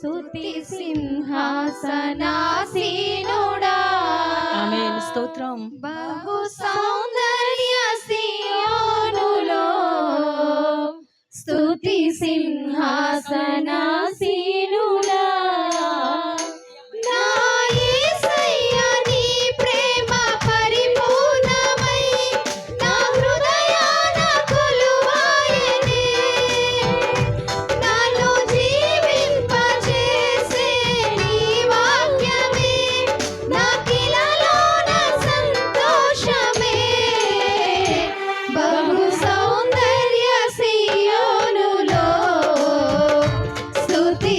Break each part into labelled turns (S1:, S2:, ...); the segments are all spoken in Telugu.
S1: స్తుతి సింహాసనాసీనుడా.
S2: ఆమేన్. స్తోత్రం.
S1: బహు సౌందర్య సియోనులో స్తుతి సింహాసనాసీనుడా. నా యేసయ్యా నీ ప్రేమ పరిపూర్ణమై నా హృదయాన కొలువాయెనే. నన్ను జీవింపజేసే నీ వాక్యమే నాకిలలోన సంతోషమే. బహు సౌందర్య సియోనులో స్తుతి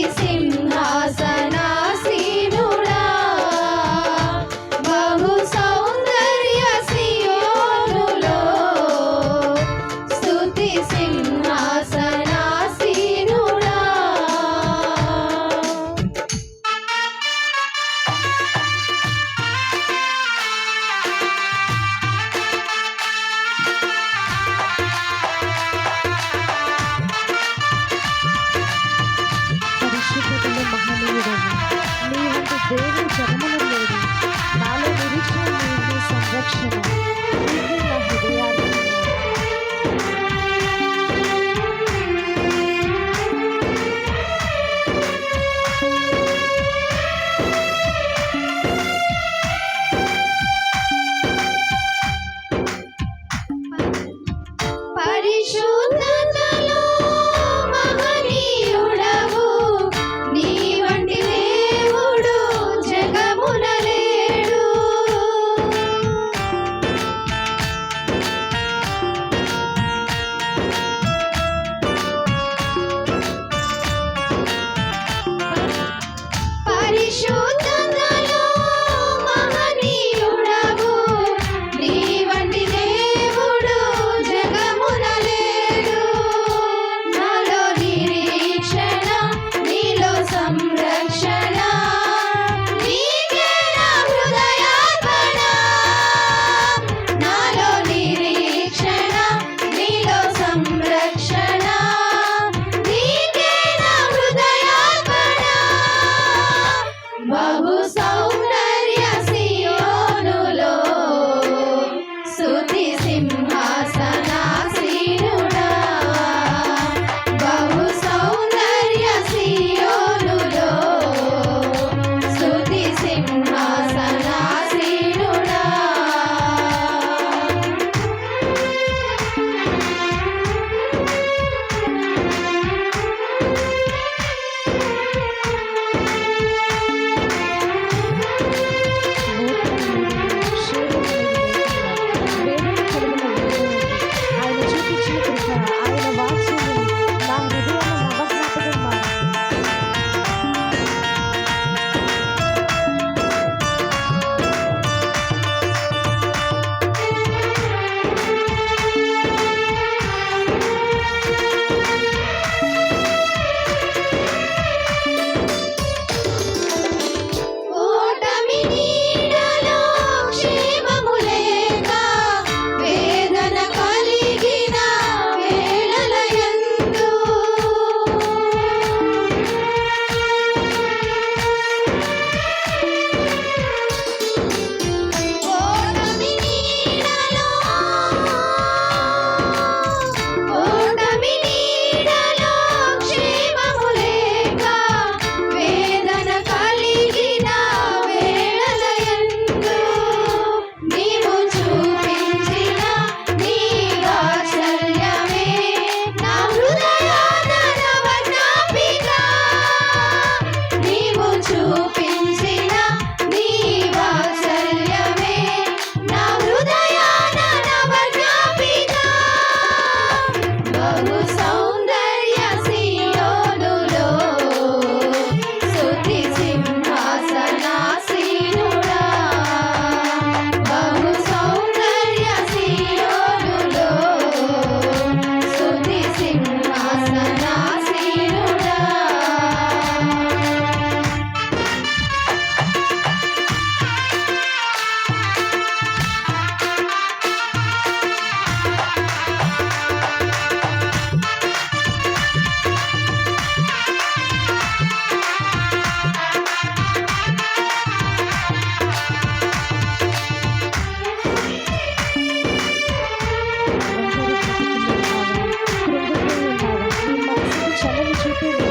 S3: చూపేలా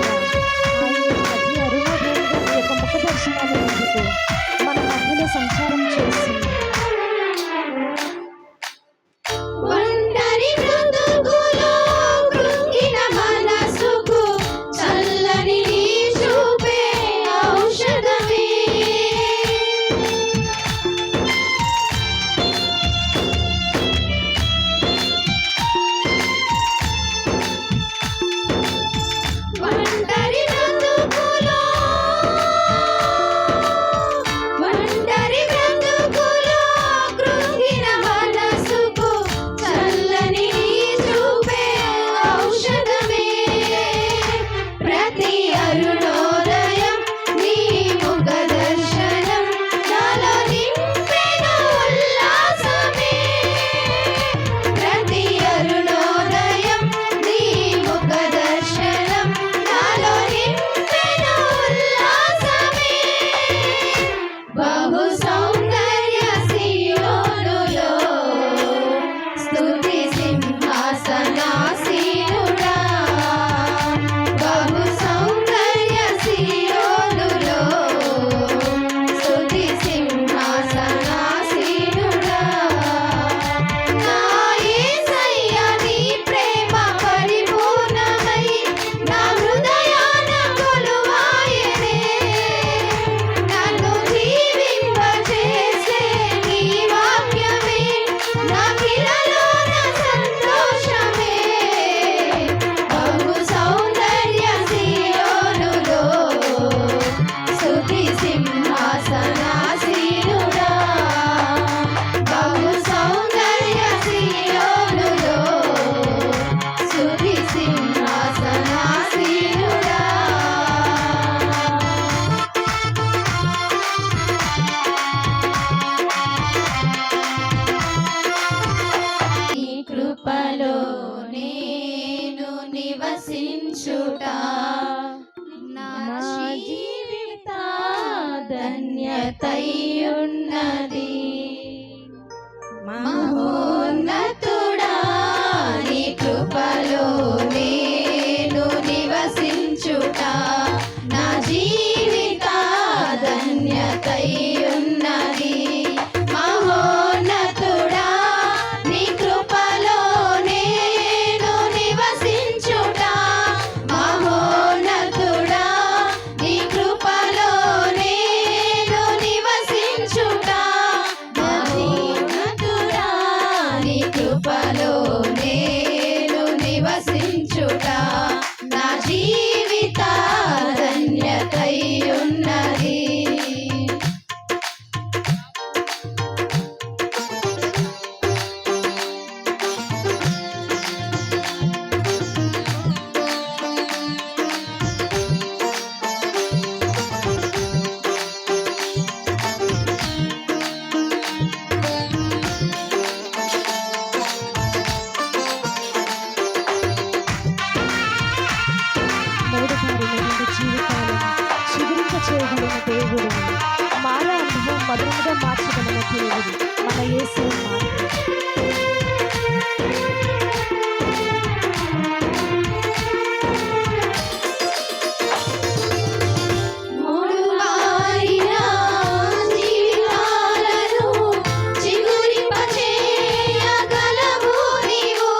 S3: ఆయన అతి అరుణోదయంగా నీ యొక్క ముఖ దర్శనాన్ని పొందుతూ మన మధ్యలో సంచారం చేసి
S1: ఒంటరి బ్రతుకులో కృంగిన మనసుకు చల్లని నీ చూపే ఔషధమే. ఒంటరి బ్రతుకులో కృంగిన మనసుకు చల్లని నీ చూపే ఔషధమే. ప్రతి అరుణోదయం నీ ముఖ దర్శనం నాలో నింపెను ఉల్లాసమే. ప్రతి అరుణోదయం నీ ముఖ దర్శనం నాలో నింపెను ఉల్లాసమే. బహు సౌందర్య సియోనులో స్తుతి సింహాసనాసీనుడా. బహు సౌందర్య సియోనులో స్తుతి సింహాసనాసీనుడా. నా యేసయ్య నీ ప్రేమ పరిపూర్ణమై నా హృదయాన కొలువాయెనే. నన్ను జీవింపజేసే నీ వాక్యమే నాకిలలోన సంతోషమే. బహు సౌందర్య సియోనులో స్తుతి సింహాసనాసీనుడా. బహు సౌందర్య సియోనులో స్తుతి సింహాసనాసీనుడా. నీ కృపలో నేను నివసించుట నా జీవిత ధన్యతయున్నది. మహోన్నతుడా నీ కృపలో నేను నివసించుట నా జీవిత ధన్యతయున్నది. మహోన్నతుడా నీ కృపలో నేను నివసించుట. మహోన్నతుడా నీ కృపలో నేను నివసించుట. మహోన్నతుడా నీ కృపలో నేను నివసించుట నా జీవిత ధన్యతయున్నది.
S3: మూడు బారిన రెండు జీవితాలను చిగురింప చేయగలిగిన దేవుడు, మార అనుభవం మధురముగా మార్చగలిగిన దేవుడు మన యేసు మాత్రమే.
S1: మూడు మారిన జీవితాలను చిగురింపచేయగలవు నీవు.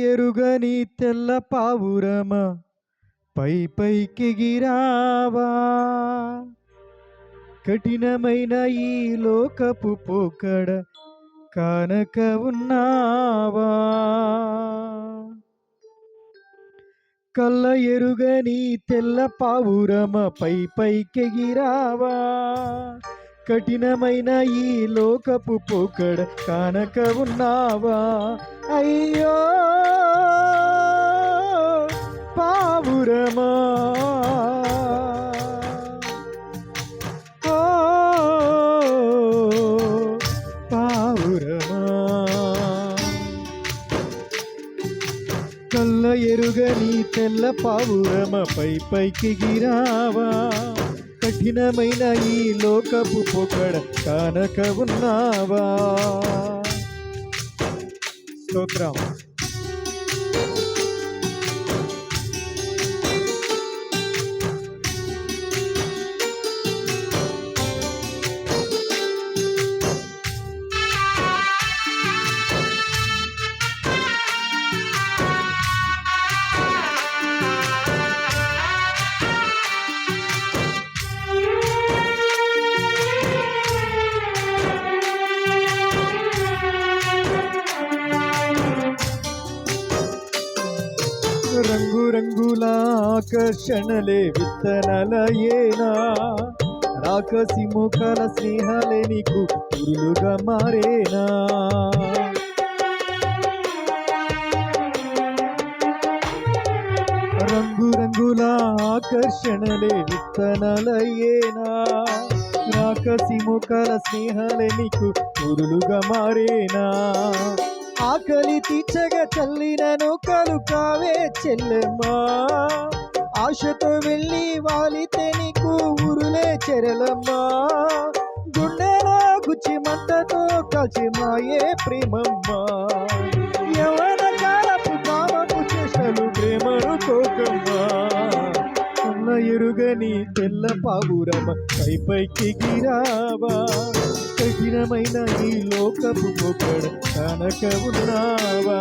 S4: ఎరుగని తెల్ల పావురమ పై పైకెగిరావా, కఠినమైన ఈ లోకపు పోకడ కానక ఉన్నావా. కళ్ళ ఎరుగని తెల్ల పావురమ పై పైకెగిరావా, కఠినమైన ఈ లోకపు పోకడ కానక ఉన్నావా. అయ్యో పావురమా, ఓ పావురమా, కళ్ళ ఎరుగని తెల్ల పావురమ పై పైకెగిరావా, కఠినమైన ఈ లోకపు పొగడ కానక ఉన్నావా. స్తోత్రం. రంగు రంగుల ఆకర్షణలే విత్తనాలయేనా, రాకసి మోకాల స్నేహాలే నీకు పురులుగా మారేనా. రంగు రంగుల ఆకర్షణలే విత్తనాలయేనా, రాకసి మోకాల స్నేహాలే నీకు పురులుగా మారేనా. ఆకలి తీర్చగా చల్లిన నౌకలు కావే చెల్లెమ్మా, ఆశతో వెళ్ళి వాలితే నీకు ఊరులే చెరలమ్మా. గుండెలో గుచ్చి మంటతో కాల్చి మాయే ప్రేమమ్మా, యవన కాలపు కామపు చేష్టలు ప్రేమను కోకమ్మా. ఉన్న ఎరుగని తెల్ల పావురమ పై పైకెగిరావా, కఠినమైన ఈ లోకపు పొగడ కానక ఉన్నావా.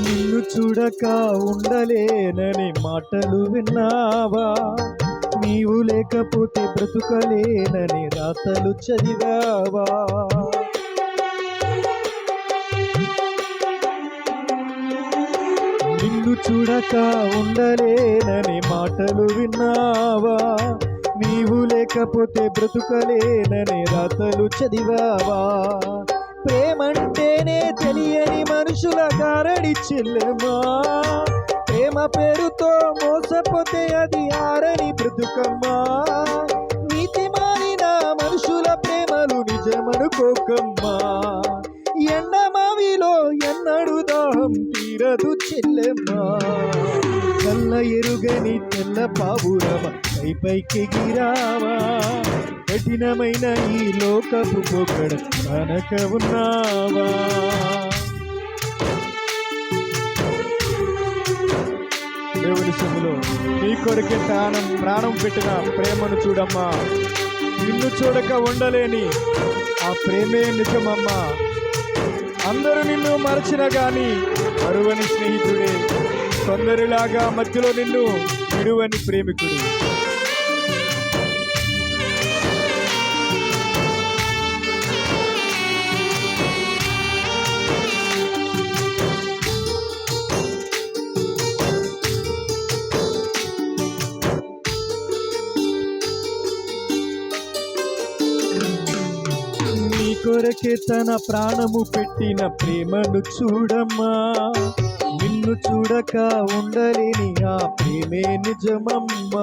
S4: నిన్ను చూడక ఉండలేనని మాటలు విన్నావా, నీవు లేకపోతే బ్రతుకలేనని రాతలు చదివావా. నిన్ను చూడక ఉండలేనని మాటలు విన్నావా, నీవు లేకపోతే బ్రతుకలేనని రాతలు చదివావా. ప్రేమంటేనే తెలియని మనుషుల గారడి చెల్లెమా, ప్రేమ పేరుతో మోసపోతే అది ఆరని బ్రతుకమ్మా. నీతి మారిన మనుషుల ప్రేమలు నిజమనుకోకమ్మా, ఎండమావిలో ఎన్నడు దాహం తీరదు చెల్లెమ్మా. కళ్ళ ఎరుగని తెల్ల పావురమ పై పైకెగిరావా, కఠినమైన ఈ లోకపు పొగడ కానక ఉన్నావా. దేవుని సన్నిధిలో నీ కొరకే ప్రాణం పెట్టిన ప్రేమను చూడమ్మా. నిన్ను చూడక ఉండలేని ఆ ప్రేమే నిజమమ్మా. అందరూ నిన్ను మరచిన గాని మరువని స్నేహితుడే, కొందరిలాగా మధ్యలో నిన్ను విడువని ప్రేమికుడు. కొరకే తన ప్రాణము పెట్టిన ప్రేమను చూడమ్మా. నిన్ను నిన్ను చూడక ఉండలేని ఆ ప్రేమే నిజమమ్మా.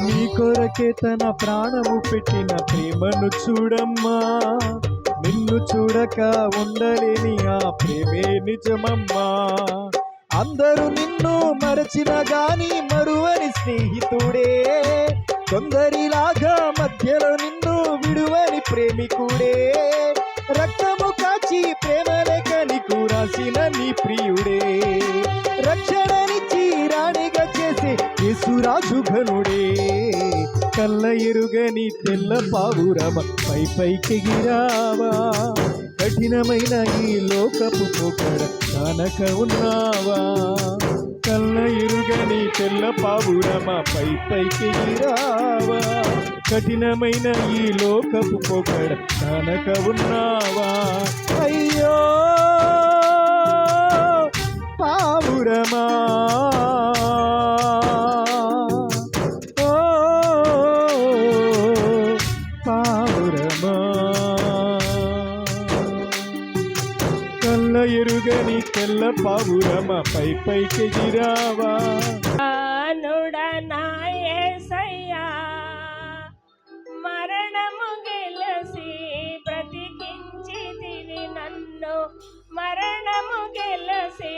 S4: నీ కొరకే తన ప్రాణము పెట్టిన ప్రేమను చూడమ్మా. నిన్ను చూడక ఉండలేని ఆ ప్రేమే నిజమమ్మా. అందరూ నిన్ను మరచిన గాని మరువని స్నేహితుడే, కొందరిలాగా మధ్యలో నిన్ను విడువని ప్రేమికుడే, రక్తము కాచి ప్రేమలేక నీకు రాసిన నీ ప్రియుడే, రక్షణనిచ్చి రాణిగా చేసే యేసురాజు ఘనుడే, కళ్ళ ఎరుగని తెల్ల పావురమ పై పైకెగిరావా, కఠినమైన ఈ లోకపు పొగడ కానక ఉన్నావా, కళ్ళ ఎరుగని తెల్ల పావురమ పై పైకెగిరావా, కఠినమైన ఈ లోకపు పొగడ కానక ఉన్నావా. అయ్యో పావురమా, ఓ పావురమా, కళ్ళ ఎరుగని తెల్ల పావురమ పై పైకెగిరావా.
S5: అనుడనాయసయ్యా మరణము గెలసి బ్రతికించితివి నన్ను, మరణము గెలసి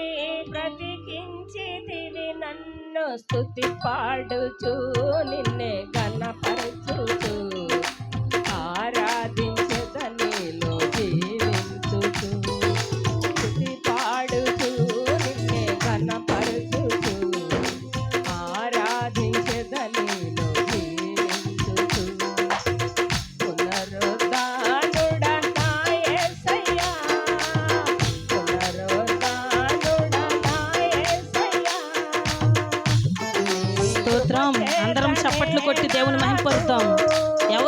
S5: బ్రతికించితివి నన్ను, స్తుతి పాడుచు నిన్నే ఘనపరచుచు ఆరాధించదనిలో జీవించుచు, స్తుతి పాడుచు నిన్నే ఘనపరచుచు ఆరాధించదనిలో జీవించుచు. పునరుద్ధానుడా నా యేసయ్యా, పునరుద్ధానుడా నా యేసయ్యా.
S2: స్తోత్రం. అందరం చప్పట్లు కొట్టి దేవుని మహిమపరుద్దాం. ఎవరు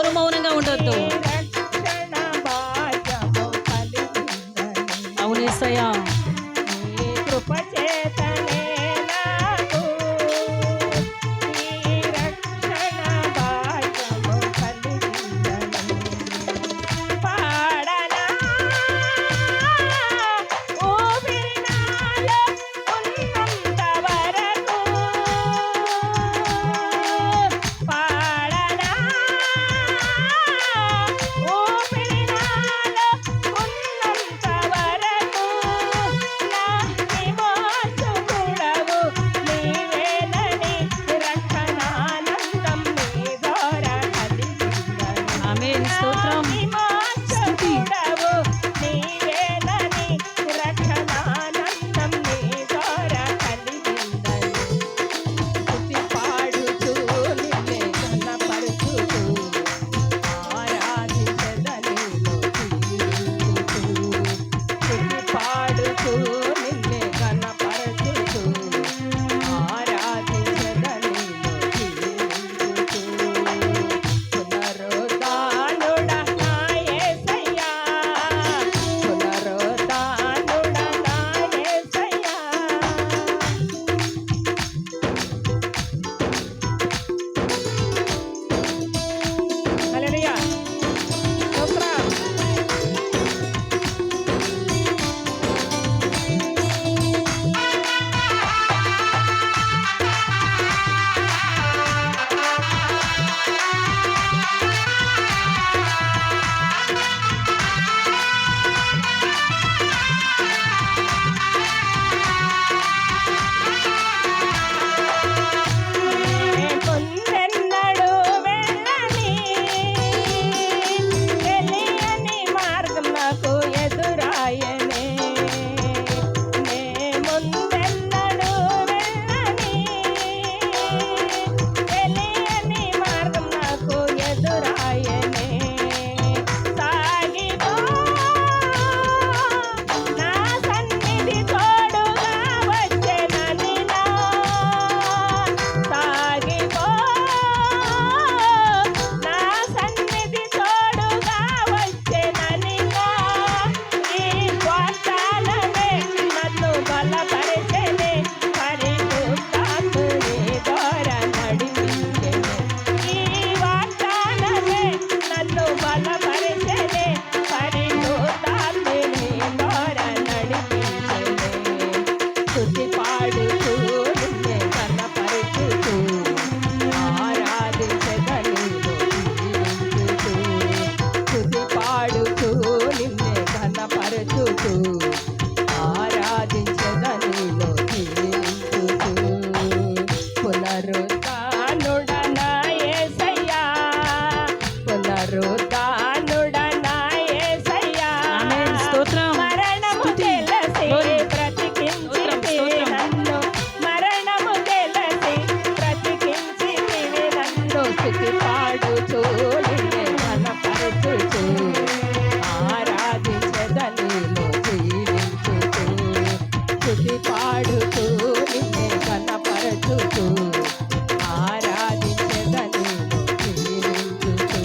S5: పునరుద్ధానుడా నా యేసయ్యా
S2: ఆమేన్. స్తోత్రం.
S5: మరణము
S2: స్తుతి.
S5: తెలిసి
S2: Glory.
S5: బ్రతికించితివి
S2: స్తోత్రం.
S5: నన్ను మరణము తెలిసి బ్రతికించితివి నన్ను స్తుతి పాడుచు నిన్నే ఘనపరచుచు ఆరాధించెదనిలో జీవించుచు స్తుతి పాడుచు నిన్నే ఘనపరచుచు ఆరాధించెదనిలో జీవించుచు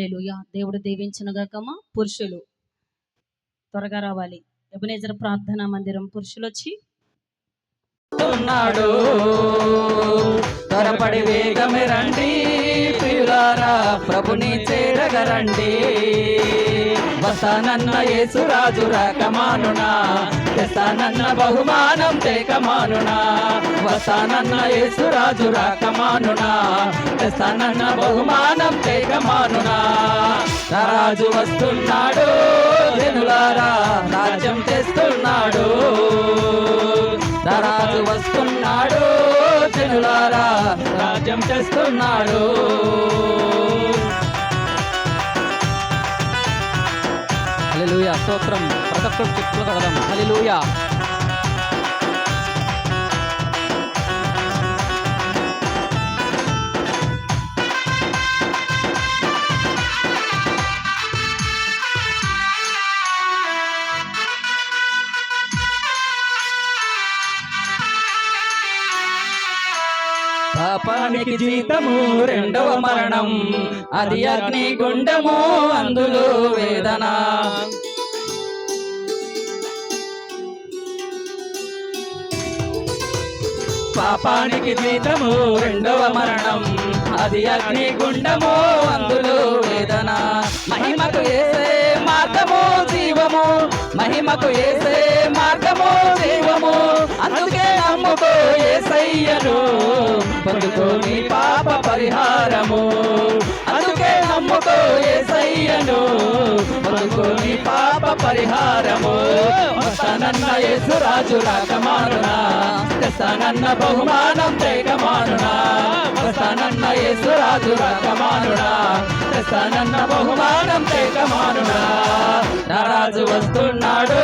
S2: హల్లెలూయా. దేవుడు దీవించునుగాకమ్మా. పురుషులు త్వరగా రావాలి. ఎబెనేజర్ ప్రార్థనా మందిరం పురుషులు వచ్చి
S6: ఉన్నాడు. త్వరపడి వేగమే రండి ప్రియులారా, ప్రభుని చేరగరండి. వస్తానన్న యేసురాజు రాకమానునా, తెస్తానన్న బహుమానం తేకమానునా. వస్తానన్న యేసురాజు రాకమానునా, తెస్తానన్న బహుమానం తేకమానునా. రాజు వస్తున్నాడు జనులారా, రాజ్యం తెస్తున్నాడు. రాజు వస్తున్నాడు జనులారా, రాజ్యం తెస్తున్నాడు. హల్లెలూయా. స్తోత్రం. ప్రతి ఒక్కరు చెప్పులు కడదాం. హల్లెలూయా. పాపానికి జీతము రెండవ మరణం, అది అగ్ని గుండము, అందులో వేదన. పాపానికి జీతము రెండవ మరణం, అది అగ్ని గుండము, అందులో వేదన. మహిమకు యేసే మార్గము జీవము, మహిమకు యేసే మార్గము జీవము. అందుకే నమ్ముకో యేసయ్యను, పొందుకో నీ పాప పరిహారము. అందుకే నమ్ముకో యేసయ్యను, పొందుకో నీ పాప పరిహారము. వస్తానన్న యేసురాజు రాకమానునా, తెస్తానన్న బహుమానం తేకమానునా. వస్తానన్న యేసురాజు రాకమానునా, తెస్తానన్న బహుమానం తేకమానునా. నా రాజు వస్తున్నాడు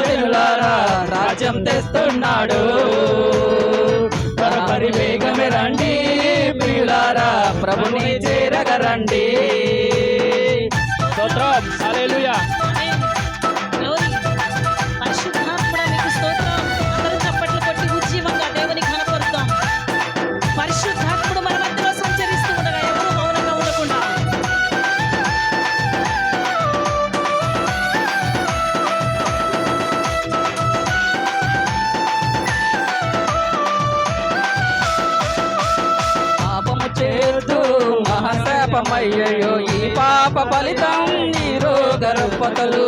S6: జనులారా, రాజ్యం తెస్తున్నాడు. త్వరపడి వేగమే రండి ప్రియులారా, ప్రభుని చేరగరండి. స్తోత్రం. హల్లెలూయా.
S2: గ్లోరీ. పరిశుద్ధాత్ముడా మీకు స్తోత్రం. అందరూ చప్పట్లు కొట్టి ఉజ్జీవంగా దేవుని ఘనపరుద్దాం. పరిశుద్ధాత్ముడు మన మధ్యలో సంచరిస్తూ ఉండగా ఎవరు మౌనంగా ఉండకుండా
S6: పాపము చేస్తూ మహాశాపమయ్యో, ఈ పాప ఫలితం ఈ రోగ రుగ్మతలు.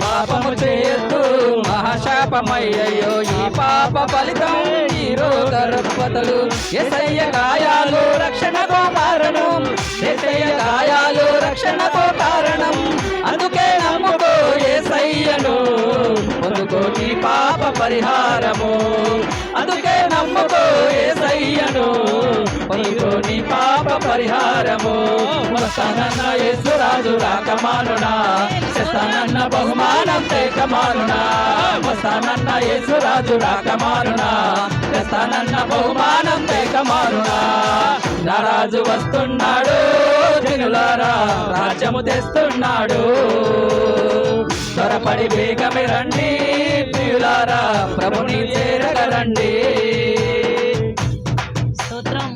S6: పాపము చేస్తూ మహాశాపమయ్యో, ఈ పాప ఫలితం ఈ రోగ రుగ్మతలు. యేసయ్య గాయాలు రక్షణకు కారణం, యేసయ్య గాయాలు రక్షణకు కారణం. అందుకే నమ్ముకో యేసయ్యను, పొందుకో నీ పాప పరిహారము. అందుకే నమ్ముకో యేసయ్యను, పొందుకో నీ పాప పరిహారము. వస్తానన్న యేసురాజు రాకమానునా, తెస్తానన్న బహుమానం తేకమానునా. వస్తానన్న యేసురాజు రాకమానునా, తెస్తానన్న బహుమానం తేకమానునా. నా రాజు వస్తున్నాడు జనులారా, రాజ్యము తెస్తున్నాడు. త్వరపడి వేగమే రండి ప్రియులారా, ప్రభుని చేరగరండి.
S2: స్తోత్రం.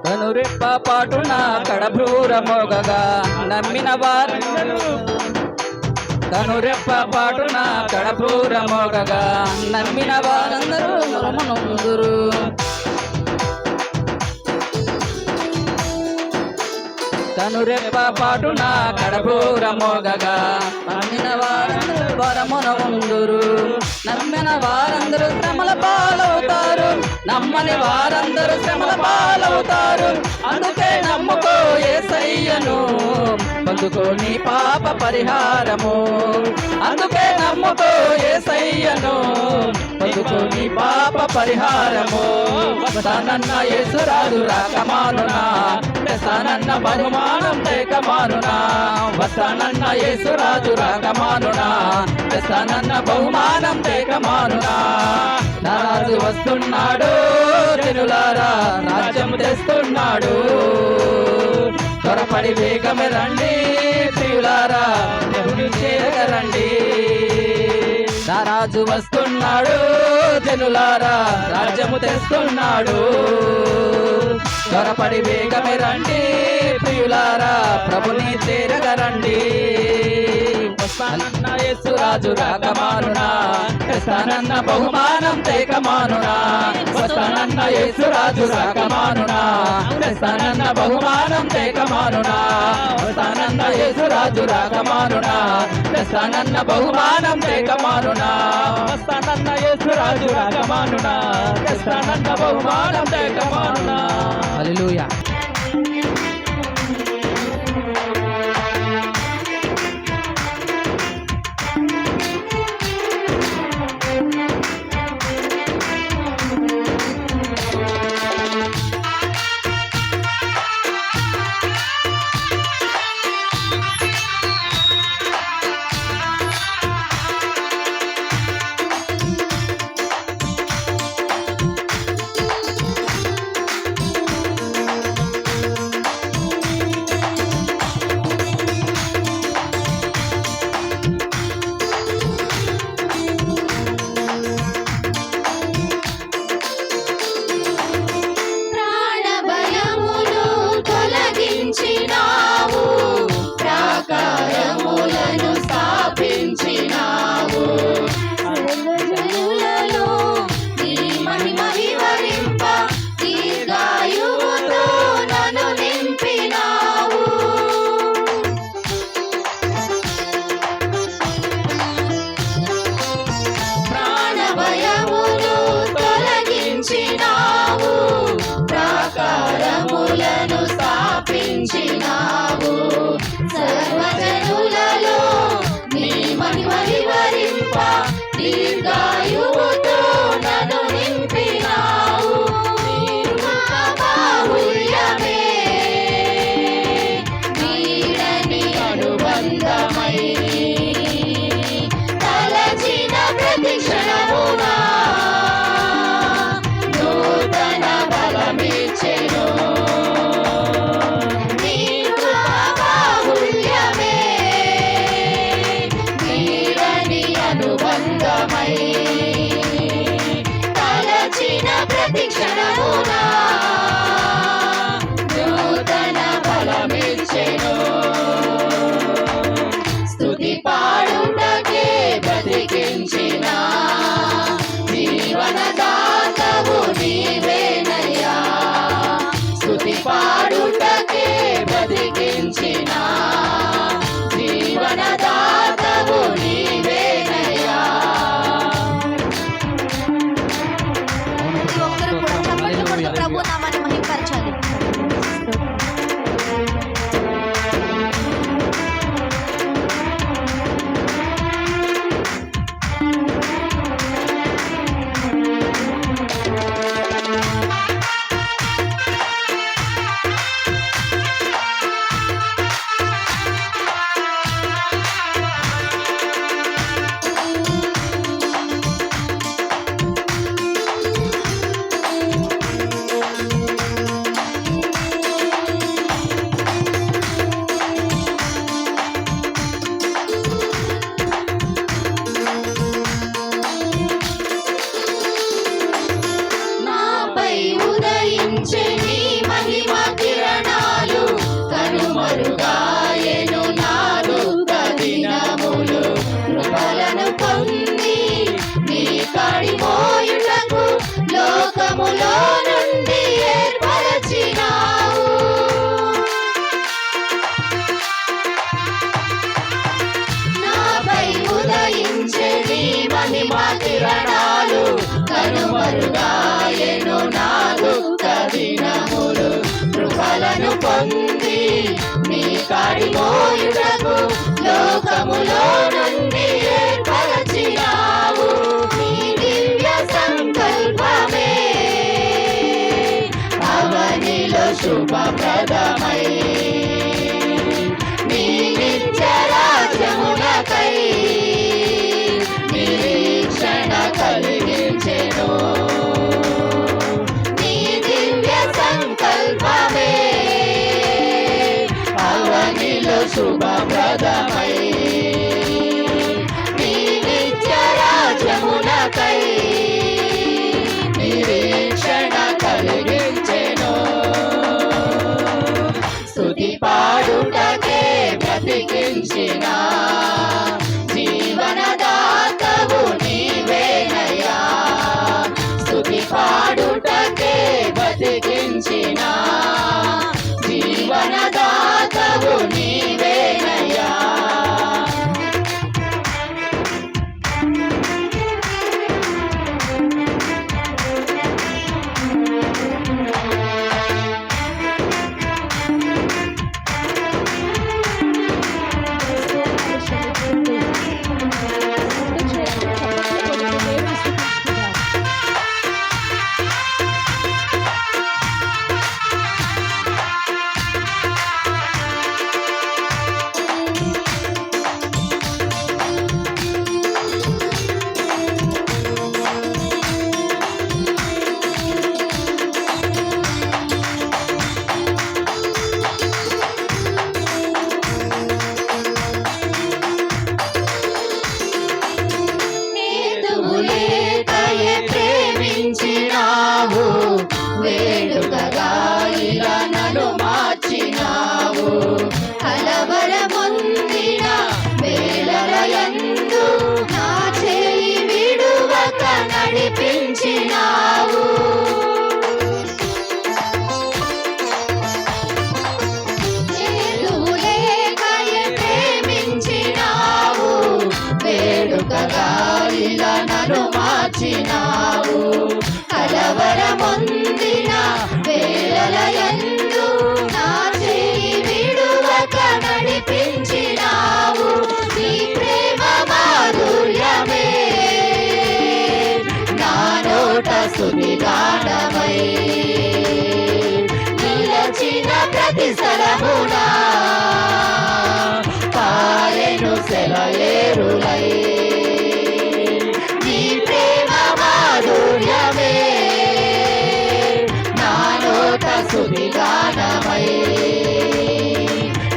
S6: కనురెప్ప పాటున కడభ్రూర మోగగా నమ్మిన వారందరూ. కనురెప్ప పాటున కడభ్రూర మోగగా నమ్మిన వారందరూ మరమనొందురు. కనురెప్ప పాటున కడభ్రూర మోగగా నమ్మిన వారందరూ వరమునొందురు. నమ్మిన వారందరూ శ్రమల పాలవుతారు, నమ్మని వారందరూ శ్రమల పాలవుతారు. అందుకే నమ్ముకో యేసయ్యను, పొందుకో నీ పాప పరిహారము. అందుకే నమ్ముకో యేసయ్యను, పొందుకో నీ పాప పరిహారము. వస్తానన్న యేసురాజు రాకమానునా, తెస్తానన్న బహుమానం తేకమానునా. వస్తానన్న యేసురాజు రాకమానునా, తెస్తానన్న బహుమానం తేకమానునా. నా రాజు వస్తున్నాడు జనులారా, రాజ్యం తెస్తున్నాడు. త్వరపడి వేగమే రండి ప్రియులారా, ప్రభుని చేరగరండి. నా రాజు వస్తున్నాడు జనులారా, రాజ్యము తెస్తున్నాడు. త్వరపడి వేగమే రండి ప్రియులారా, ప్రభుని చేరగరండి. వస్తానన్న యేసురాజు రాకమానునా, తెస్తానన్న బహుమానం తేకమానునా. వస్తానన్న యేసురాజు రాకమానునా, తెస్తానన్న బహుమానం తేకమానునా. వస్తానన్న యేసురాజు రాకమానునా, తెస్తానన్న బహుమానం తేకమానునా. వస్తానన్న యేసురాజు రాకమానునా, తెస్తానన్న బహుమానం తేకమానునా. హల్లెలూయా.
S1: ప్రాణ భయమును తొలగించినావు, ప్రాకారములను స్థాపించినావు. జనులలో నీ మహిమ వివరింప, దీర్ఘాయువుతో నన్ను నింపినావు. ప్రాణ భయమును తొలగించినావు, ప్రాకారములను స్థాపించినావు. సర్వజనులలో నీ మహిమ వివరింప, దీర్ఘాయువుతో నన్ను నింపినావు. నీరుగా బాహుళ్యమే వీడని అనుబంధమై, తలచిన ప్రతి క్షణమునా నూతన బలమిచ్చెను. నీ కృపాబాహుళ్యమే వీడని అనుబంధమై, తలచిన ప్రతి క్షణమునా నూతన బలమిచ్చెను. స్తుతి పాడుటకే బ్రతికించిన జీవనదాతవు నీవేనయ్యా. స్తుతి పాడుటకే బ్రతికించిన జీవనదాతవు నీవేనయ్యా.
S3: ప్రతి ఒక్కరు కూడా చప్పట్లు కొడుతూ ప్రభు నామాన్ని మహిమపరచాలి.
S1: పొంది నీ కాడి మోయుటకు లోకములో నుండి ఏర్పరచినావు. నీ దివ్య సంకల్పమే అవనిలో శుభప్రదమై నీ నిత్య రాజ్యమునకై నిరీక్షణ కలిగించెను. నీ దివ్య సంకల్పమే అవనిలో శుభప్రదమై నీ నిత్య రాజ్యమునకై నిరీక్షణ కలిగించెను. స్తుతి పాడుటకే బ్రతికించిన జీవనదాతవు నీవేనయ్యా. స్తుతి పాడుటకే బ్రతికించిన జీవనదాతవు నీవేనయ్యా. హేతువులేకయే ప్రేమించినావు, వేడుకగా ఇలా నన్ను మార్చినావు. కలవరముందిన వేళలయందు నా చేయి విడువక నడిపించినావు. హేతువులేకయే ప్రేమించినావు, వేడుకగా ఇలా నన్ను మార్చినావు. కలవరముందిన వేళలయందు నా చేయి విడువక నడిపించినావు. నీ ప్రేమ మాధుర్యమే నా నోట స్తుతిగానమై నిలచిన ప్రతి స్థలమునా పారెను సెలయేరులై. నీ ప్రేమ మాధుర్యమే నా నోట స్తుతిగానమై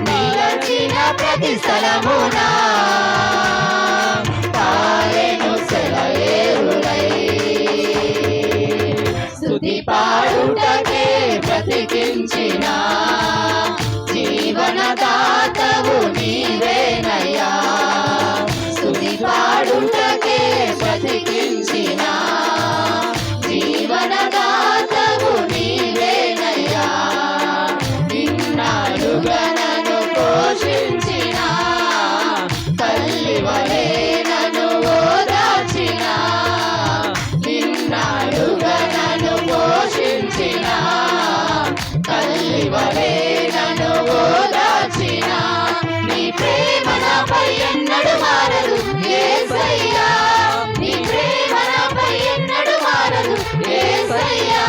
S1: నిలచిన ప్రతి స్థలమునా పారెను సెలయేరులై. స్తుతి పాడుటకే బ్రతికించిన జీవనదాతవు నీవేనయ్యా. స్తుతి పాడుటకే బ్రతికించిన జీవనదాతవు నీవేనయ్యా. ఇన్నాళ్ళుగా నన్ను పోషించిన తల్లి వలె నన్ను ఓదార్చిన. ఇన్నాళ్ళుగా నన్ను పోషించిన తల్లి వలె నన్ను ఓదార్చిన. నీ ప్రేమ నాపై ఎన్నడు మారదు యేసయ్యా. నీ ప్రేమ నాపై ఎన్నడు మారదు యేసయ్యా.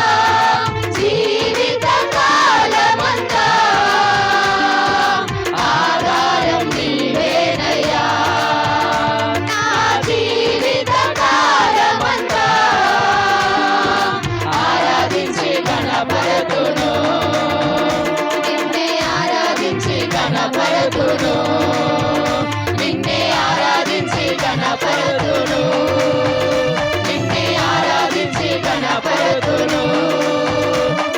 S1: జీవిత కాలమంతా ఆధారం నీవేనయ్యా. నా జీవిత కాలమంతా ఆరాధించి గణపరతును, నిన్నే ఆరాధించి గణపరతును, నిన్నే ఆరాధించి గణపరతును, నిన్నే ఆరాధించి గణపరతును,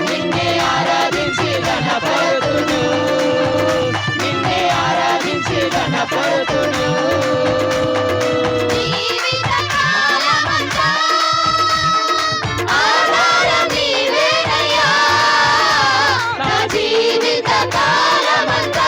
S1: నిన్నే ఆరాధించి గణపరతును, నిన్నే ఆరాధించి గణపరతును. జీవిత కాలమంతా ఆధారం నీవేనయ్యా. నా జీవిత కాలమంతా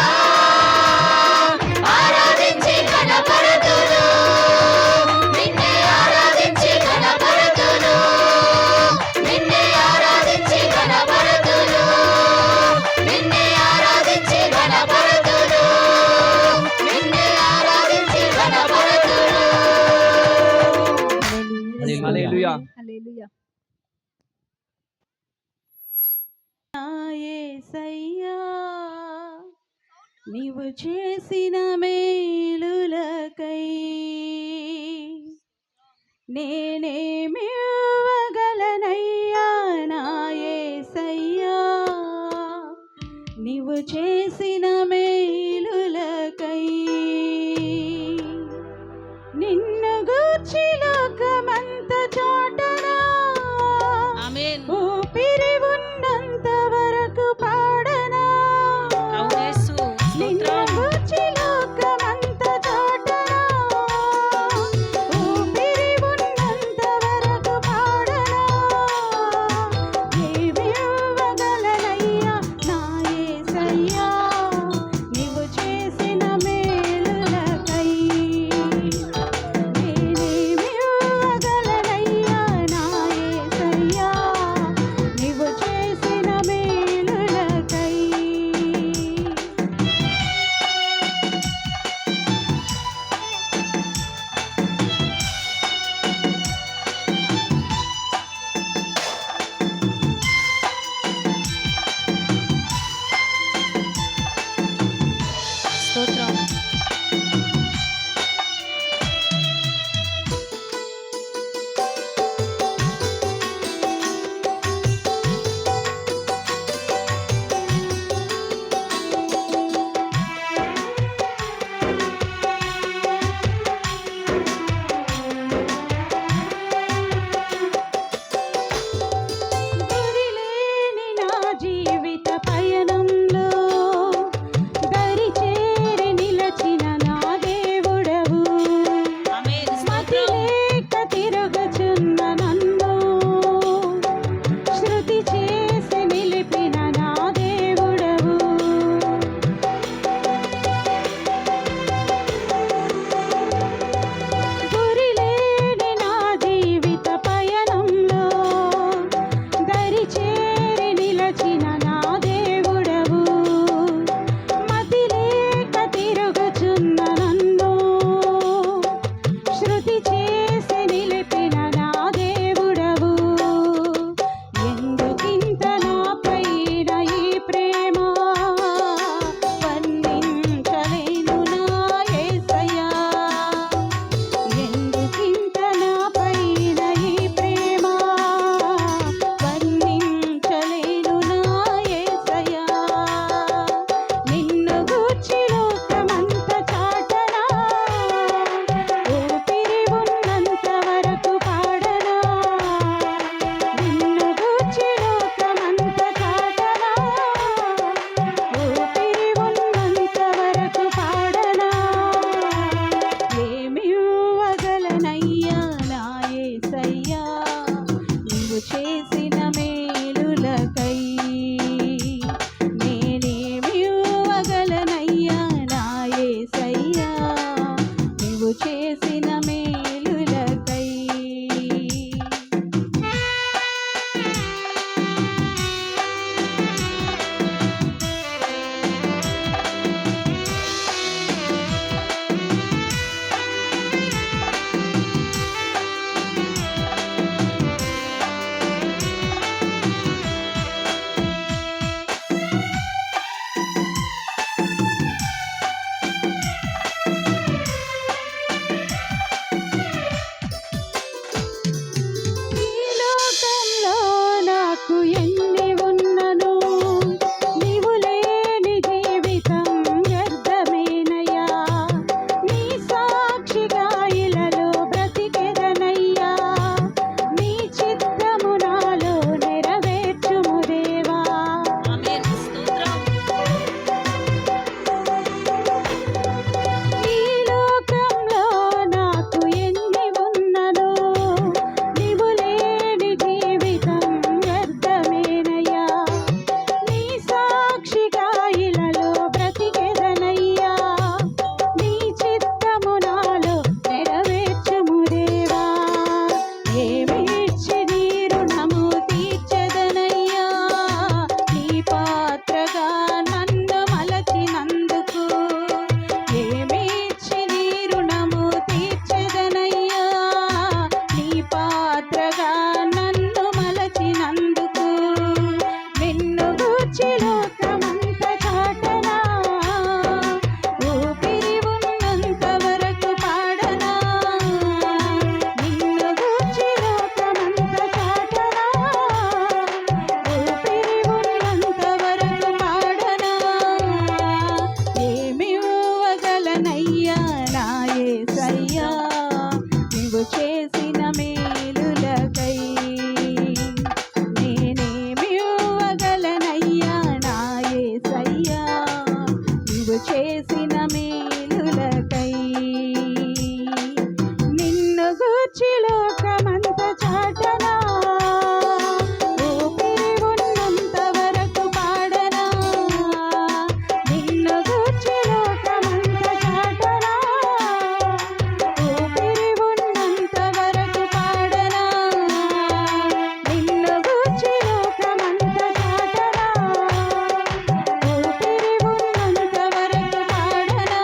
S3: యేసయ్యా నీవు చేసిన మేలులకై నేనేమి ఇవ్వగలనయ్యా నా యేసయ్యా నీవు చేసిన మేలులకై నిన్ను గూర్చి లోకమంత చాటనా
S2: ఆమేన్.
S3: ఊపిరి ఉన్నంత వరకు పాడనా
S2: అవును యేసు.
S3: నిన్ను
S2: స్తోత్రం.
S3: గూర్చి లోకమంత చాటనా ఊపిరి ఉన్నంత వరకు పాడనా ఏమి ఇవ్వగలనయ్యా నా యేసయ్యా నీవు చేసిన మేలులకై నేనేమి చేసిన మేలులకై నిన్ను గూర్చి లోకమంత చాటనా ఊపిరి ఉన్నంత వరకు పాడనా నిన్ను గూర్చి లోకమంత చాటనా ఊపిరి ఉన్నంత వరకు పాడనా నిన్ను గూర్చి లోకమంత చాటనా ఊపిరి ఉన్నంత వరకు పాడనా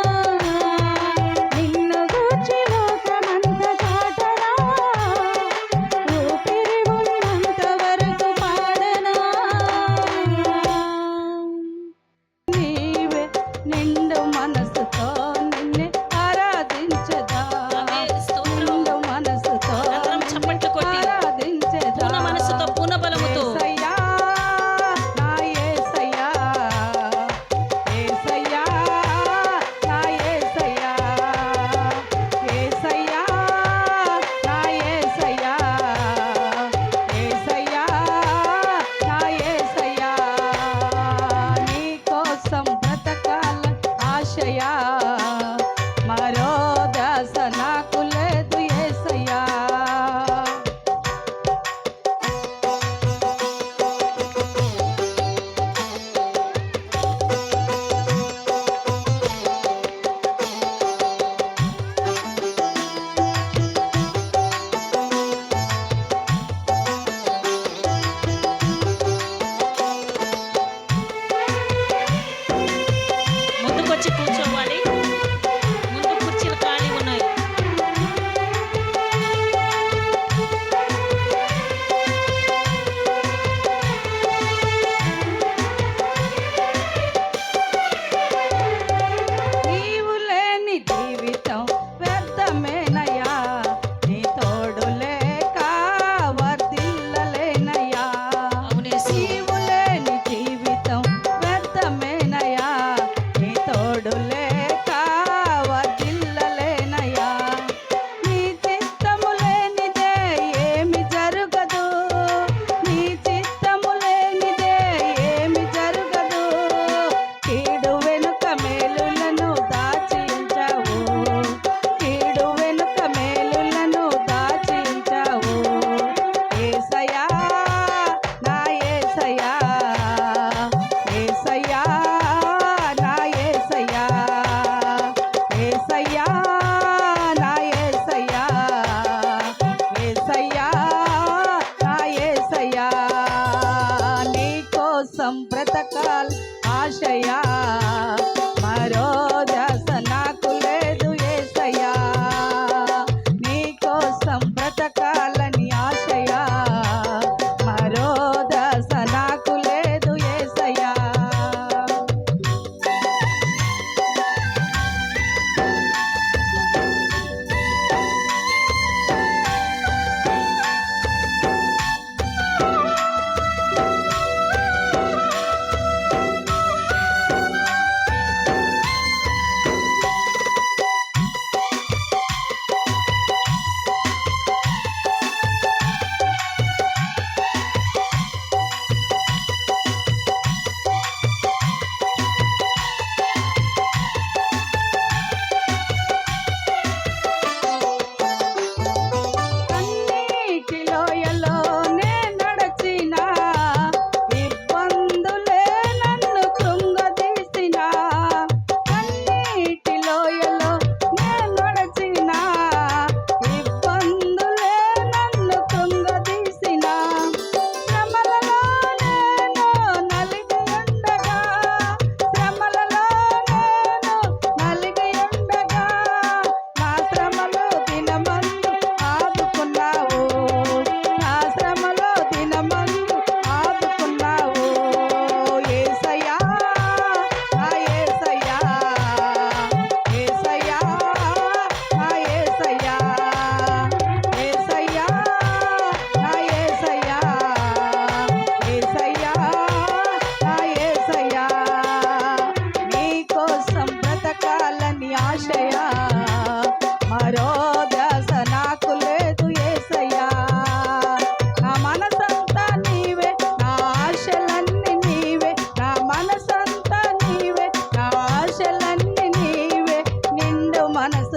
S3: నిన్ను గూర్చి లోకమంత చాటనా ఊపిరి ఉన్నంత వరకు పాడనా నీవే నిండు మనసుతో నిన్నే ఆరాధించదా
S2: ఆమేన్. స్తోత్రం.
S3: నిండు మనసుతో
S2: అందరం చప్పట్లు కొట్టి
S3: ఆరాధించదా
S2: పూర్ణ మనసుతో పూర్ణ బలముతో
S3: యేసయ్యా నా యేసయ్యా యేసయ్యా నా యేసయ్యా యేసయ్యా నా యేసయ్యా యేసయ్యా నా యేసయ్యా నీ కోసం బ్రతకాల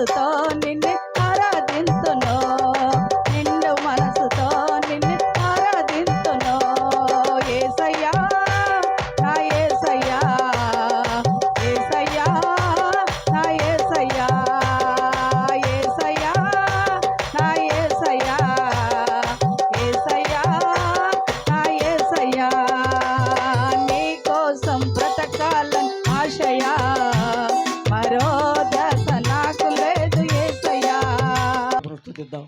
S5: మనసుతో నిన్ను ఆరాధింతును, నిండు మనసుతో నిన్ను ఆరాధింతును. యేసయ్యా నా యేసయ్యా, యేసయ్యా నా యేసయ్యా, యేసయ్యా నా యేసయ్యా, యేసయ్యా నా యేసయ్యా. నీ కోసం బ్రతకాలని ఆశయా, మరో దశ నాకు లేదు యేసయ్యా.
S7: ప్రస్తుతిద్దాం.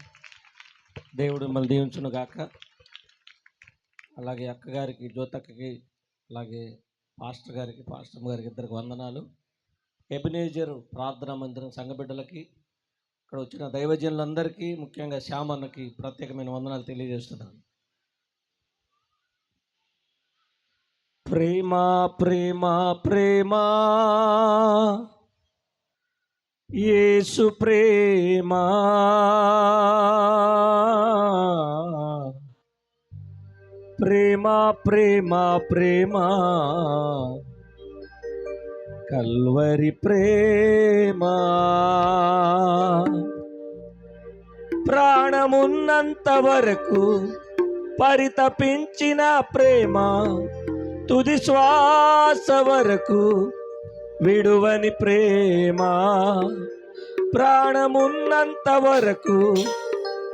S7: దేవుడు మిమ్మల్ని దీవించును గాక. అలాగే అక్కగారికి, జ్యోతక్కకి, అలాగే పాస్టర్ గారికి, పాస్టర్ గారికి ఇద్దరికి వందనాలు. ఎబినేజర్ ప్రార్థనా మందిరం సంఘ బిడ్డలకి, ఇక్కడ వచ్చిన దైవజనులందరికీ, ముఖ్యంగా శ్యామన్నకి ప్రత్యేకమైన వందనాలు తెలియజేస్తున్నాను. ప్రేమ ప్రేమ ప్రేమ యేసు ప్రేమ, ప్రేమ ప్రేమ ప్రేమ కల్వరి ప్రేమ, ప్రాణమున్నంత వరకు పరితపించిన ప్రేమ, తుది శ్వాస వరకు విడువని ప్రేమ, ప్రాణమున్నంత వరకు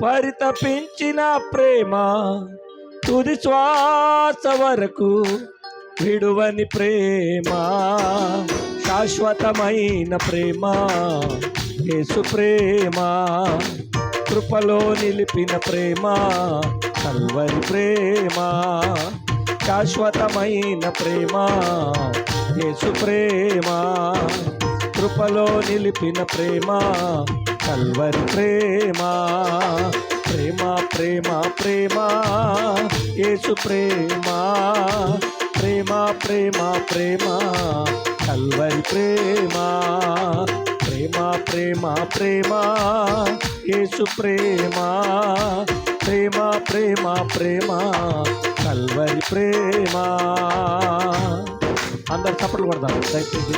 S7: పరితపించిన ప్రేమ, తుది శ్వాస వరకు విడువని ప్రేమ, శాశ్వతమైన ప్రేమ యేసు ప్రేమ, కృపలో నిలిపిన ప్రేమ కల్వరి ప్రేమ, శాశ్వతమైన ప్రేమ యేసు ప్రేమ, కృపలో నిలిపిన ప్రేమ కల్వరి ప్రేమ, ప్రేమ ప్రేమ ప్రేమ యేసు ప్రేమ, ప్రేమ ప్రేమ ప్రేమ కల్వరి ప్రేమ, ప్రేమ ప్రేమ ప్రేమ యేసు ప్రేమ, ప్రేమ ప్రేమ ప్రేమ కల్వరి ప్రేమ. అందరు చప్పట్లు కొడదాం దయచేసి.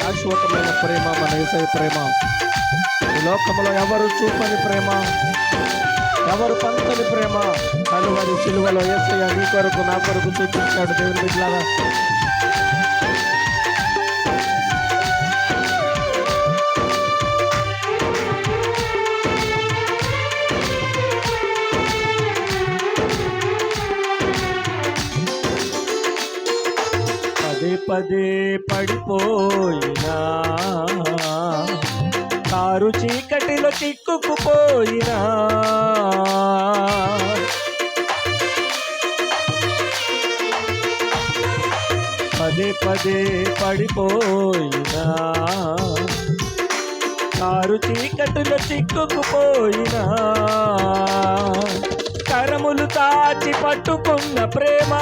S7: శాశ్వతమైన ప్రేమ మన యేసయ్య ప్రేమ, ఈ లోకంలో ఎవరు చూపని ప్రేమ, ఎవరు పంచని ప్రేమ కలువరి సిలువలో యేసయ్య నీ కొరకు నా కొరకు చూపించాడు. దేవుని బిడ్డలారా, పదే పదే పడిపోయినా, కారు చీకటిలో చిక్కుకుపోయినా, పదే పదే పడిపోయినా, కారు చీకటిలో చిక్కుకుపోయినా, కరములు తాచి పట్టుకున్న ప్రేమ,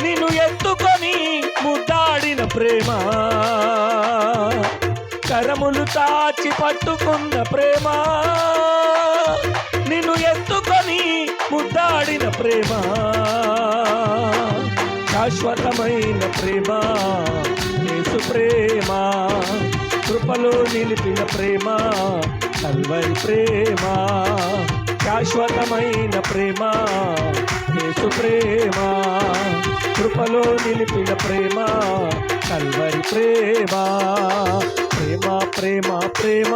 S7: నిన్ను ఎత్తుకొని ముద్దాడిన ప్రేమ, కరములు తాచి పట్టుకున్న ప్రేమ, నిన్ను ఎత్తుకొని ముద్దాడిన ప్రేమ, శాశ్వతమైన ప్రేమ యేసు ప్రేమ, కృపలో నిలిపిన ప్రేమ కల్వరి ప్రేమ, శాశ్వతమైన ప్రేమ యేసు ప్రేమ, కృపలో నిలిపిన ప్రేమ కల్వరి ప్రేమ, ప్రేమ ప్రేమ ప్రేమ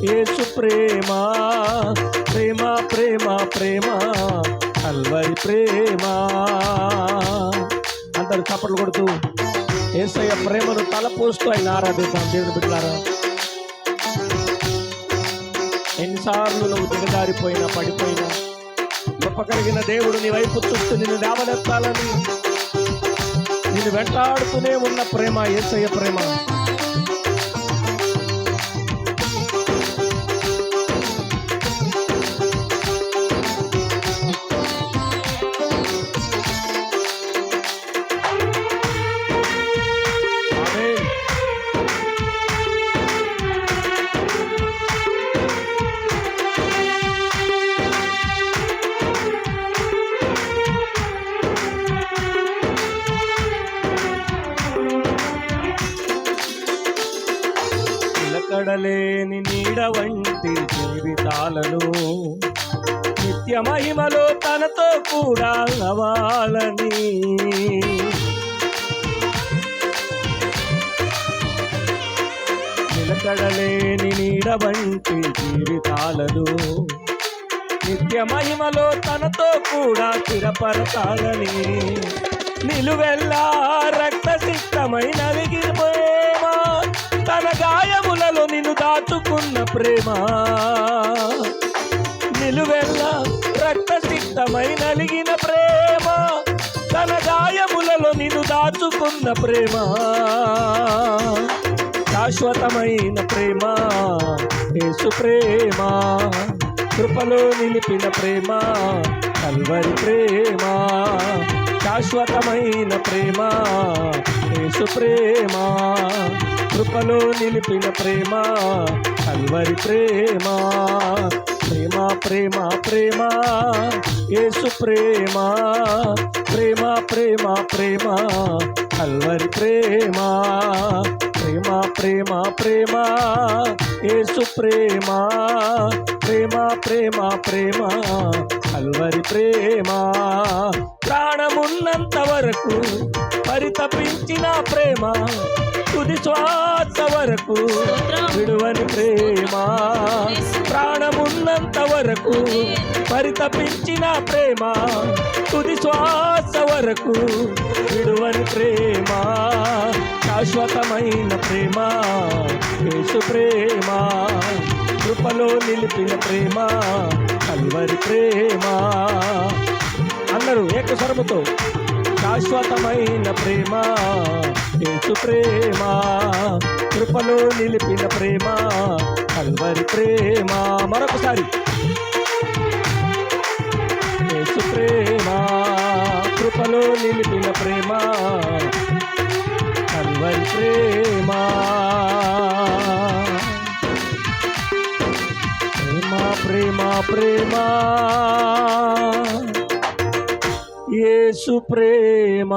S7: యేసు ప్రేమ, ప్రేమ ప్రేమ ప్రేమ కల్వరి ప్రేమ. అందరు చప్పట్లు కొడుతూ యేసయ్య ప్రేమను తలపోస్తూ ఆయన ఆరాధిద్దాం. దేవుని బిడ్డలారా, ఎన్నిసార్లు నువ్వు దిగజారిపోయినా, పడిపోయినా, గొప్ప కలిగిన దేవుడు నీ వైపు చూస్తూ నిన్ను లేవనెత్తాలని, నిన్ను వెంటాడుతూనే ఉన్న ప్రేమ యేసయ్య ప్రేమ. నిలకడలేని నీడ వంటి జీవితాలను నిత్య మహిమలో తనతో కూడా అవ్వాలని నిలకడలేని నీడ వంటి జీవితాలను నిత్య మహిమలో తనతో కూడా స్థిరపరచాలని నిలువెల్లా రక్త సిక్తమై నలిగిన ప్రేమ తన గాయములలో నిన్ను దాచుకున్న ప్రేమ నిలువెల్లా రక్త సిక్తమై నలిగిన ప్రేమ తన గాయములలో నిన్ను దాచుకున్న ప్రేమ శాశ్వతమైన ప్రేమ యేసు ప్రేమ కృపలో నిలిపిన ప్రేమ కల్వరి ప్రేమ శాశ్వతమైన ప్రేమ యేసు ప్రేమ కృపలో నిలిపిన ప్రేమ కల్వరి ప్రేమ ప్రేమ ప్రేమ ప్రేమ యేసు ప్రేమ ప్రేమ ప్రేమ ప్రేమ కల్వరి ప్రేమ ప్రేమ ప్రేమ ప్రేమ యేసు ప్రేమ ప్రేమ ప్రేమ ప్రేమ కల్వరి ప్రేమ ప్రాణమున్నంత వరకు పరితపించిన ప్రేమ తుది శ్వాస వరకు విడువని ప్రేమ ప్రాణమున్నంత వరకు పరితపించిన ప్రేమ తుది శ్వాస వరకు విడువని ప్రేమ శాశ్వతమైన ప్రేమ యేసు ప్రేమ కృపలో నిలిపిన ప్రేమ కల్వరి ప్రేమ అందరూ ఏకస్వరముతో శాశ్వతమైన ప్రేమ యేసు ప్రేమ కృపలో నిలిపిన ప్రేమ కల్వరి ప్రేమ మరొకసారి యేసు ప్రేమ కృపలో నిలిపిన ప్రేమ కల్వరి ప్రేమ ప్రేమ ప్రేమ ప్రేమ యేసు ప్రేమ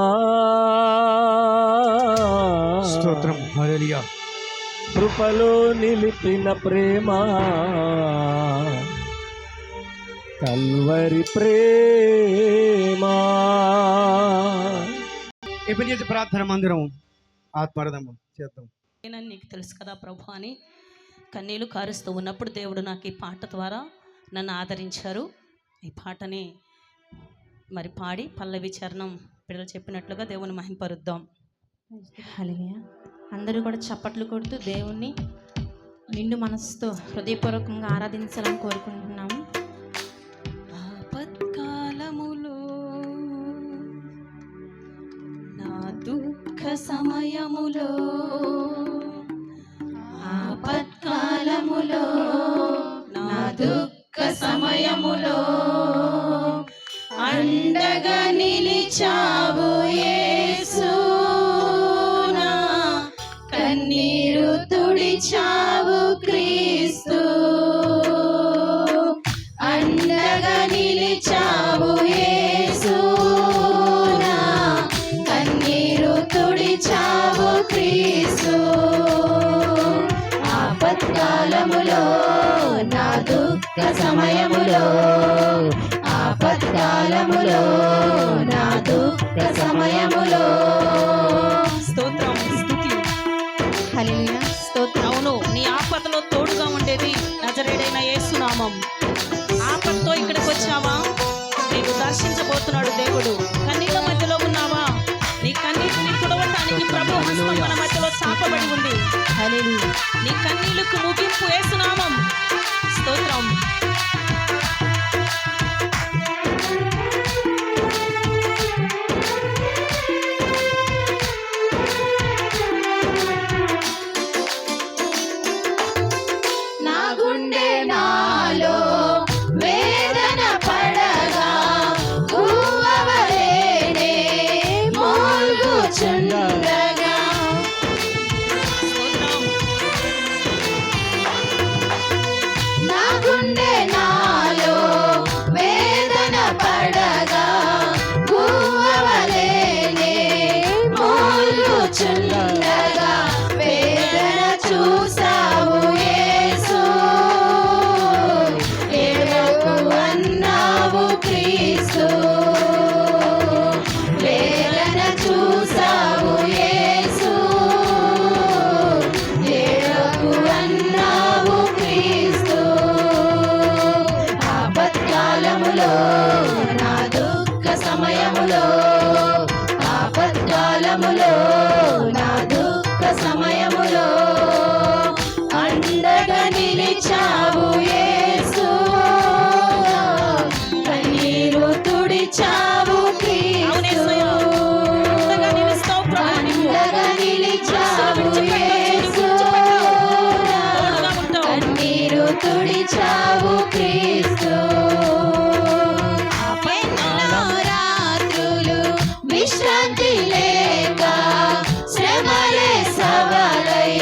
S4: స్తోత్రం హల్లెలూయా.
S7: కృపలో నిలిపిన ప్రేమ కల్వరి ప్రేమ.
S4: ఎబినేజర్ ప్రార్థన మందిరం ఆత్మార్థం చేద్దాం.
S2: నేనని నీకు తెలుసు కదా ప్రభు అని కన్నీళ్లు కారుస్తూ ఉన్నప్పుడు దేవుడు నాకు ఈ పాట ద్వారా నన్ను ఆదరించారు. ఈ పాటని మరి పాడి పల్లవి చరణం పిల్లలు చెప్పినట్లుగా దేవుని మహింపరుద్దాం.
S1: హల్లెలూయా. అందరూ కూడా చప్పట్లు కొడుతూ దేవుణ్ణి నిండు మనసుతో హృదయపూర్వకంగా ఆరాధించాలని కోరుకుంటున్నాము.
S2: ఆపత్కాలములో నా దుఃఖ సమయములో
S1: ఆపత్కాలములో నా దుఃఖ సమయములో అండగా నిలిచావు యేసు, నా కన్నీరు తుడిచావు క్రీస్తు. అండగా నిలిచావు యేసు, నా కన్నీరు తుడిచావు క్రీస్తు. ఆపత్కాలములో నా దుఃఖ సమయములో ఆపత్కాలములో నా దుఃఖ సమయములో.
S2: స్తోత్రం స్తుతి.
S1: హల్లెలూయా. స్తోత్రం.
S2: అవును, నీ ఆపదలో తోడుగా ఉండేది నజరేయుడైన యేసు నామం. ఆపదతో ఇక్కడికి వచ్చావా? నీకు దర్శించబోతున్నాడు దేవుడు. కన్నీళ్ళ మధ్యలో ఉన్నావా? నీ కన్నీటిని తుడవటానికి ప్రభు హస్తం మన మధ్యలో చాపబడి ఉంది.
S1: హల్లెలూయా.
S2: నీ కన్నీళ్లకు ముగింపు యేసు నామం. స్తోత్రం.
S1: నా గుండె నాలో వేదన పడగా గువ్వవలేనే మూల్గుచుండగా.
S2: స్తోత్రం.
S1: నా గుండె నా సమయములో నా దుఃఖ సమయములో ఆపత్కాలములో నా దుఃఖ సమయములో అండగా నిలిచావు యేసు కన్నీరు తుడిచావు క్రీస్తు అండగా నిలిచావు యేసు కన్నీరు తుడిచావు క్రీస్తు రాత్రులు విశ్రాంతి లేక శ్రమలే సవాలై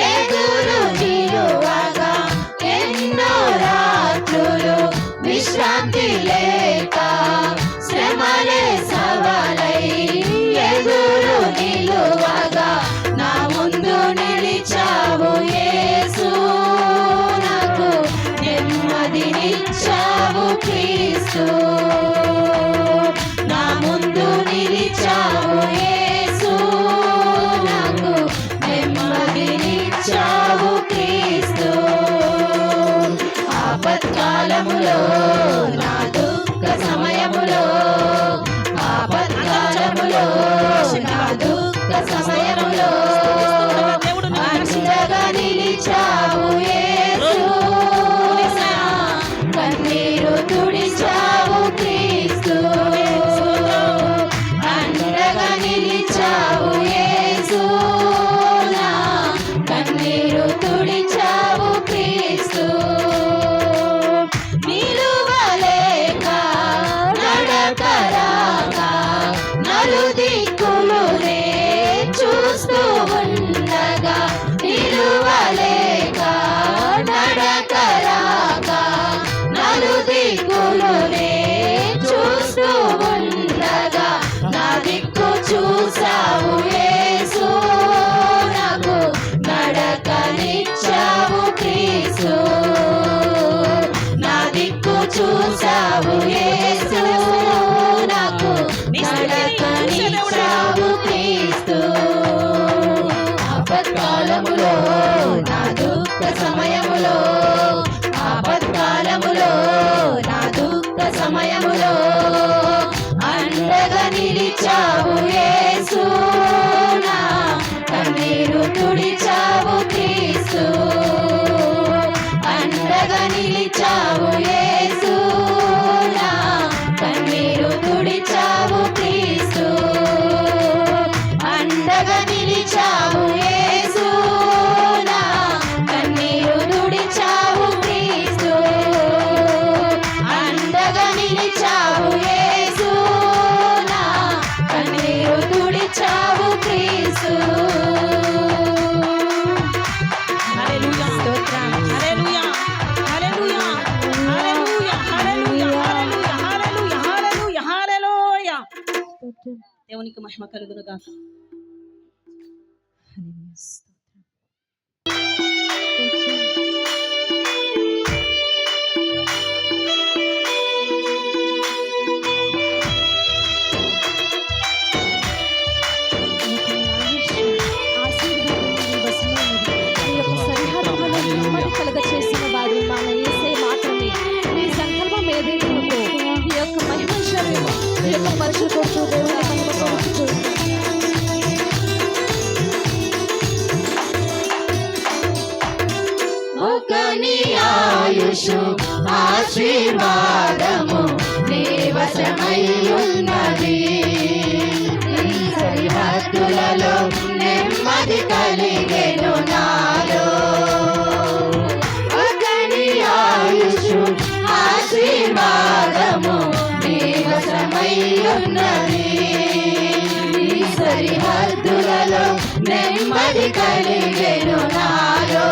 S1: ఎదురు నిలువగా ఎన్నో రాత్రులు విశ్రాంతి లేక శ్రమలే సవాలై ఎదురు నిలువగా నా ముందు నిలిచావు యేసు నాకు నెమ్మదినిచ్చావు క్రీస్తు నా ముందు నిలిచావు యేసు నాకు నెమ్మదినిచ్చావు క్రీస్తు ఆపత్కాలములో నా దుఃఖ సమయములో ఆపత్కాలములో నా దుఃఖ సమయములో అండగా నిలిచావు యేసు కన్నీరు తుడిచావు క్రీస్తు అండగా నిలిచావు యేసు నా కన్నీరు తుడిచావు క్రీస్తు నిలువలేక నడకరాక నలుదిక్కులునే చూస్తూ ఉండగా నిలువలేక నడకరాక నలుదిక్కులునే చూస్తూ ఉండగా నా దిక్కు చూసావు యేసు నాకు నడకనిచ్చావు క్రీస్తు నా దిక్కు చూసావు యేసు నాకు నడకనిచ్చావు క్రీస్తు ఆపత్కాలములో నా దుఃఖ సమయములో ఆపత్కాలములో నా దుఃఖ సమయములో అండగా నిలిచావు యేసు నా కన్నీరు తుడిచావు క్రీస్తు అండగా నిలిచావు యేసు నా కన్నీరు తుడిచావు క్రీస్తు అండగా నిలిచావు యేసు నా కన్నీరు తుడిచావు క్రీస్తు అండగా నిలిచావు యేసు నా కన్నీరు తుడిచావు క్రీస్తు
S2: హల్లెలూయా హల్లెలూయా హల్లెలూయా హల్లెలూయా హల్లెలూయా హల్లెలూయా హల్లెలూయా హల్లెలూయా దేవునికి మహిమ కలుగును గాక
S3: చేసిన వాడు మన యేసే మాత్రమే. మీ సంకల్పం ఏదైతే ఉందో ఈ యొక్క మహిమ శరీరం ఈ యొక్క పరిశుద్ధుడు దేవుని మహిమ
S1: ఒకని ఆయుషు ఆశీర్వాదము దేవసమై ఉన్నది సరిహద్దులలో నెమ్మది కలిగెను నాలో ఒకని ఆయుషు ఆశీర్వాదము దేవసమై ఉన్నది సరిహద్దులలో నెమ్మది కలిగెను నాలో